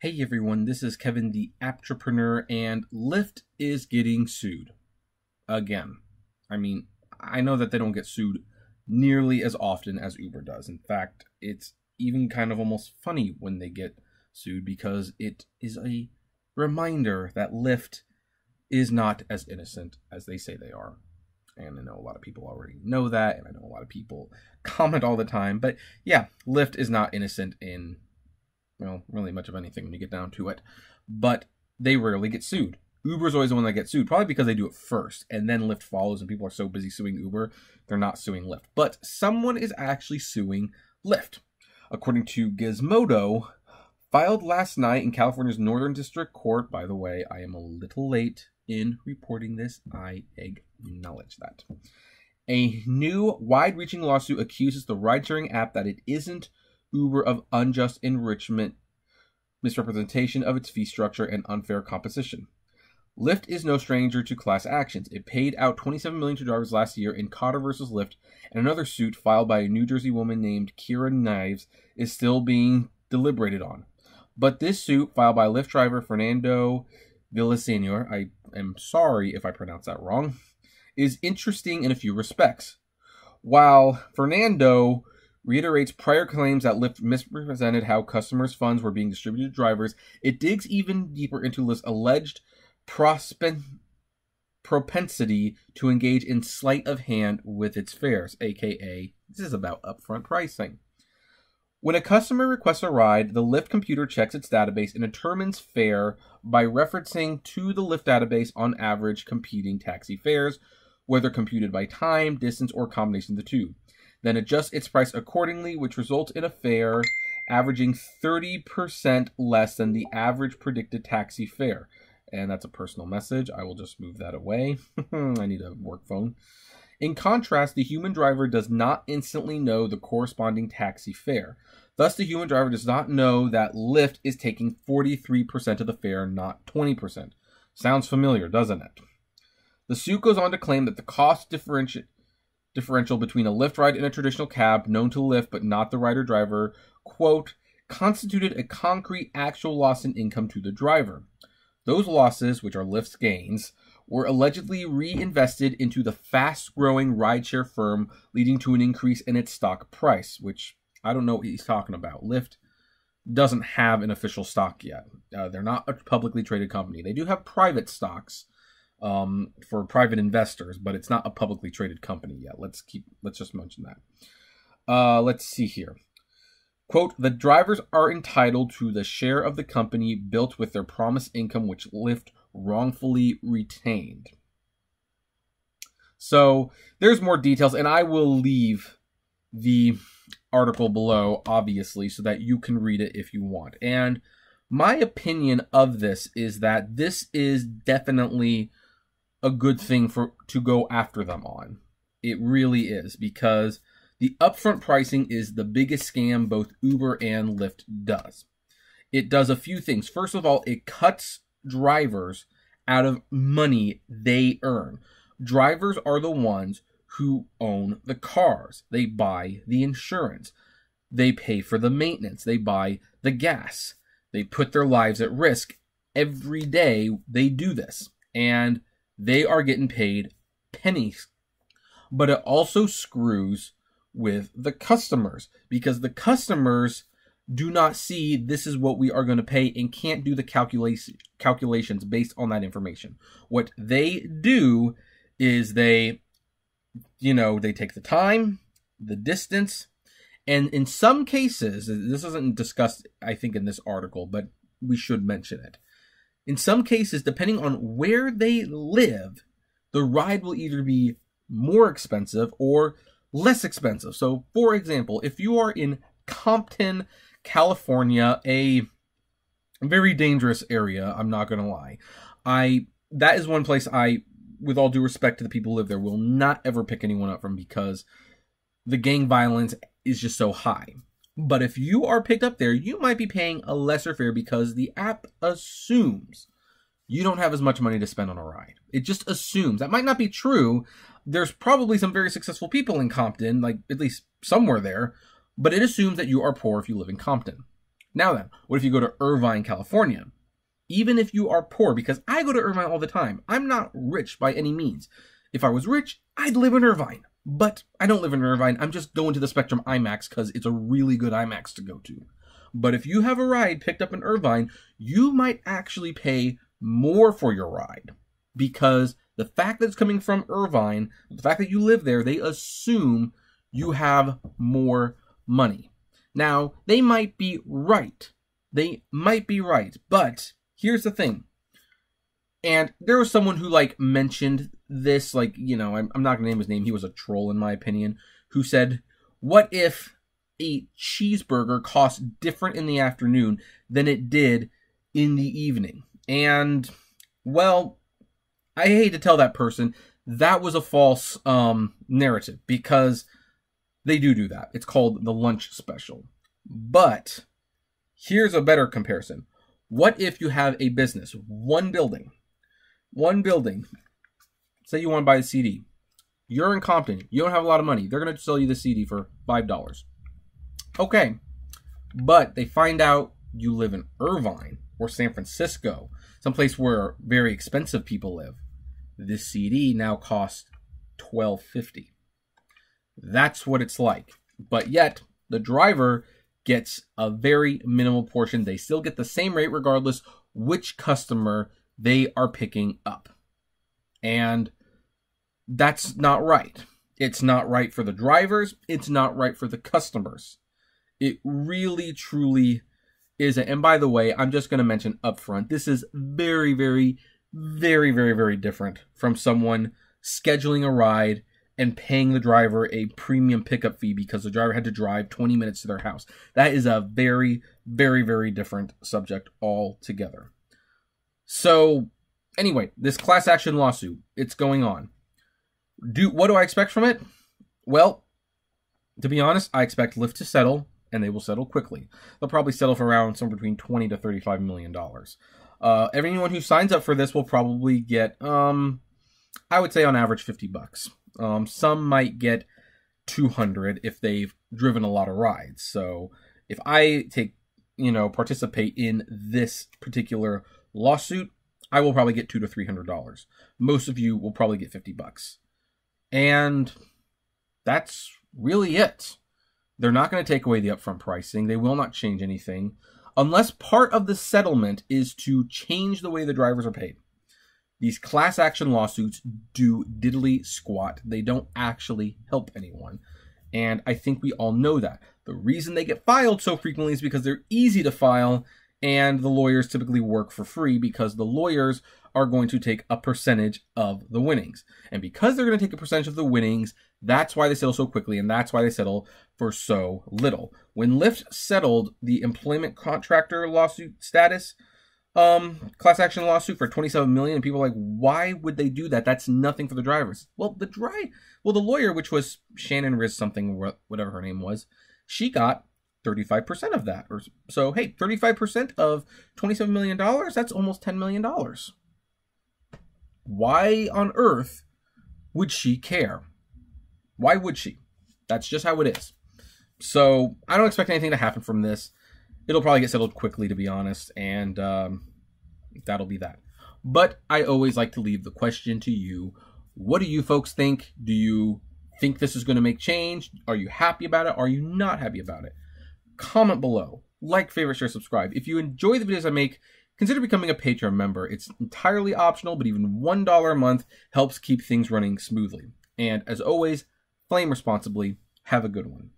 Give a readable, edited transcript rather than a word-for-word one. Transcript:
Hey everyone, this is Kevin the Apptrepreneur, and Lyft is getting sued. Again. I know that they don't get sued nearly as often as Uber does. In fact, it's even kind of almost funny when they get sued because it is a reminder that Lyft is not as innocent as they say they are. And I know a lot of people already know that, and I know a lot of people comment all the time. But yeah, Lyft is not innocent in really much of anything when you get down to it. But they rarely get sued. Uber's always the one that gets sued, probably because they do it first, and then Lyft follows, and people are so busy suing Uber, they're not suing Lyft. But someone is actually suing Lyft. According to Gizmodo, filed last night in California's Northern District Court. By the way, I am a little late in reporting this. I acknowledge that. A new wide-reaching lawsuit accuses the ride-sharing app that it isn't Uber of unjust enrichment, misrepresentation of its fee structure, and unfair competition. Lyft is no stranger to class actions. It paid out $27 million to drivers last year in Cotter versus Lyft, and another suit filed by a New Jersey woman named Kira Knives is still being deliberated on. But this suit, filed by Lyft driver Fernando Villaseñor, I am sorry if I pronounce that wrong, is interesting in a few respects. While Fernando reiterates prior claims that Lyft misrepresented how customers' funds were being distributed to drivers, it digs even deeper into Lyft's alleged propensity to engage in sleight of hand with its fares, aka this is about upfront pricing. When a customer requests a ride, the Lyft computer checks its database and determines fare by referencing to the Lyft database on average competing taxi fares, whether computed by time, distance, or combination of the two. Then adjusts its price accordingly, which results in a fare averaging 30% less than the average predicted taxi fare. And that's a personal message. I will just move that away. I need a work phone. In contrast, the human driver does not instantly know the corresponding taxi fare. Thus, the human driver does not know that Lyft is taking 43% of the fare, not 20%. Sounds familiar, doesn't it? The suit goes on to claim that the cost differential between a Lyft ride and a traditional cab known to Lyft but not the rider-driver, quote, constituted a concrete actual loss in income to the driver. Those losses, which are Lyft's gains, were allegedly reinvested into the fast-growing rideshare firm, leading to an increase in its stock price, which I don't know what he's talking about. Lyft doesn't have an official stock yet. They're not a publicly traded company. They do have private stocks for private investors, but it's not a publicly traded company yet. Let's just mention that. Let's see here. Quote, the drivers are entitled to the share of the company built with their promised income, which Lyft wrongfully retained. So there's more details, and I will leave the article below, obviously, so that you can read it if you want. And my opinion of this is that this is definitely a good thing to go after them on. It really is, because the upfront pricing is the biggest scam both Uber and Lyft does. It does a few things. First of all, it cuts drivers out of money they earn. Drivers are the ones who own the cars. They buy the insurance. They pay for the maintenance. They buy the gas. They put their lives at risk. Every day they do this. And they are getting paid pennies. But it also screws with the customers, because the customers do not see this is what we are going to pay and can't do the calculations based on that information. What they do is they take the time, the distance, and in some cases, this isn't discussed, I think, in this article, but we should mention it. In some cases, depending on where they live, the ride will either be more expensive or less expensive. So, for example, if you are in Compton, California, a very dangerous area, I'm not going to lie. That is one place with all due respect to the people who live there, will not ever pick anyone up from, because the gang violence is just so high. But if you are picked up there, you might be paying a lesser fare because the app assumes you don't have as much money to spend on a ride. It just assumes. That might not be true. There's probably some very successful people in Compton, like at least somewhere there, but it assumes that you are poor if you live in Compton. Now then, what if you go to Irvine, California? Even if you are poor, because I go to Irvine all the time. I'm not rich by any means. If I was rich, I'd live in Irvine. But I don't live in Irvine. I'm just going to the Spectrum IMAX because it's a really good IMAX to go to. But if you have a ride picked up in Irvine, you might actually pay more for your ride. Because the fact that it's coming from Irvine, the fact that you live there, they assume you have more money. Now, they might be right. They might be right. But here's the thing. And there was someone who, mentioned this, I'm not going to name his name. He was a troll, in my opinion, who said, what if a cheeseburger costs different in the afternoon than it did in the evening? And, well, I hate to tell that person, that was a false narrative, because they do that. It's called the lunch special. But here's a better comparison. What if you have a business, one building, say you want to buy a CD. You're in Compton. You don't have a lot of money. They're going to sell you the CD for $5. Okay. But they find out you live in Irvine or San Francisco, someplace where very expensive people live. This CD now costs $12.50. That's what it's like. But yet, the driver gets a very minimal portion. They still get the same rate regardless which customer they are picking up. And that's not right. It's not right for the drivers. It's not right for the customers. It really, truly isn't. And by the way, I'm just going to mention upfront, this is very, very, very, very, very different from someone scheduling a ride and paying the driver a premium pickup fee because the driver had to drive 20 minutes to their house. That is a very, very, very different subject altogether. So, anyway, this class action lawsuit, it's going on. What do I expect from it? Well, to be honest, I expect Lyft to settle, and they will settle quickly. They'll probably settle for around somewhere between $20 to $35 million. Everyone who signs up for this will probably get, I would say on average, $50. Some might get $200 if they've driven a lot of rides. So if I participate in this particular lawsuit, I will probably get $200 to $300. Most of you will probably get $50. And that's really it. They're not going to take away the upfront pricing. They will not change anything unless part of the settlement is to change the way the drivers are paid. These class action lawsuits do diddly squat. They don't actually help anyone. And I think we all know that. The reason they get filed so frequently is because they're easy to file, and the lawyers typically work for free because the lawyers are going to take a percentage of the winnings. And because they're going to take a percentage of the winnings, that's why they settle so quickly, and that's why they settle for so little. When Lyft settled the employment contractor lawsuit status, class action lawsuit for $27 million, and people are like, why would they do that? That's nothing for the drivers. Well, the lawyer, which was Shannon Riz something, whatever her name was, she got 35% of that. So, hey, 35% of $27 million, that's almost $10 million. Why on earth would she care? Why would she? That's just how it is. So, I don't expect anything to happen from this. It'll probably get settled quickly, to be honest, and that'll be that. But I always like to leave the question to you. What do you folks think? Do you think this is going to make change? Are you happy about it? Are you not happy about it? Comment below. Like, favorite, share, subscribe. If you enjoy the videos I make, consider becoming a Patreon member. It's entirely optional, but even $1 a month helps keep things running smoothly. And as always, flame responsibly. Have a good one.